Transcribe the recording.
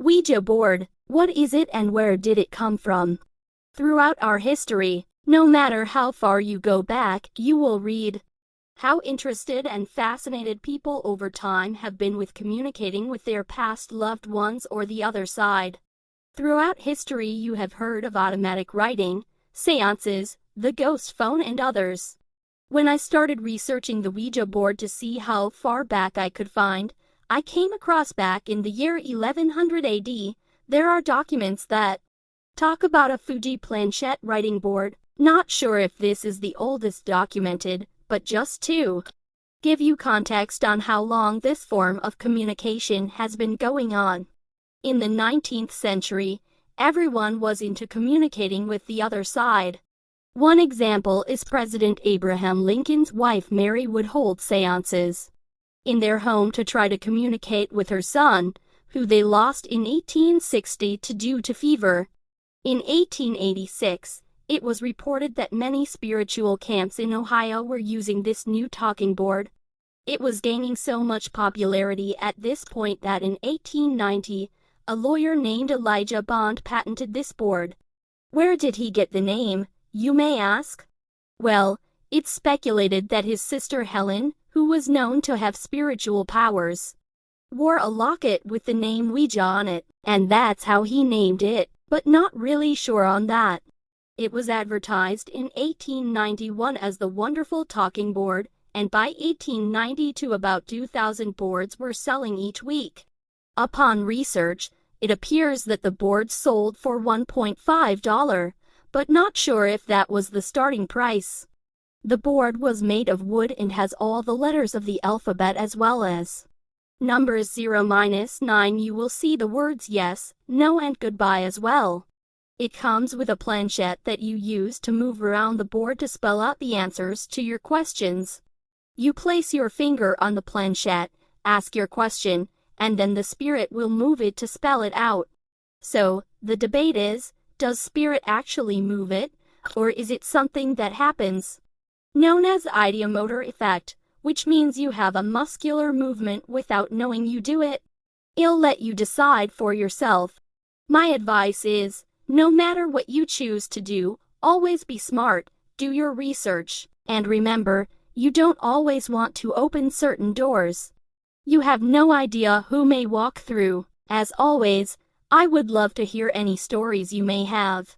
Ouija board. What is it and where did it come from? Throughout our history, no matter how far you go back, you will read how interested and fascinated people over time have been with communicating with their past loved ones or the other side. Throughout history you have heard of automatic writing, seances, the ghost phone and others. When I started researching the Ouija board to see how far back I could find, I came across back in the year 1100 AD, there are documents that talk about a Fuji planchette writing board. Not sure if this is the oldest documented, but just to give you context on how long this form of communication has been going on. In the 19th century, everyone was into communicating with the other side. One example is President Abraham Lincoln's wife Mary would hold seances in their home to try to communicate with her son, who they lost in 1860 due to fever. In 1886, it was reported that many spiritual camps in Ohio were using this new talking board. It was gaining so much popularity at this point that in 1890, a lawyer named Elijah Bond patented this board. Where did he get the name, you may ask? Well, it's speculated that his sister Helen, who was known to have spiritual powers, wore a locket with the name Ouija on it, and that's how he named it, but not really sure on that. It was advertised in 1891 as the wonderful talking board, and by 1892 about 2,000 boards were selling each week. Upon research, it appears that the boards sold for $1.5, but not sure if that was the starting price. The board was made of wood and has all the letters of the alphabet as well as numbers 0-9. You will see the words yes, no and goodbye as well. It comes with a planchette that you use to move around the board to spell out the answers to your questions. You place your finger on the planchette, ask your question, and then the spirit will move it to spell it out. So, the debate is, does spirit actually move it, or is it something that happens? Known as ideomotor effect, which means you have a muscular movement without knowing you do it. I'll let you decide for yourself. My advice is, no matter what you choose to do, always be smart, do your research, and remember, you don't always want to open certain doors. You have no idea who may walk through. As always, I would love to hear any stories you may have.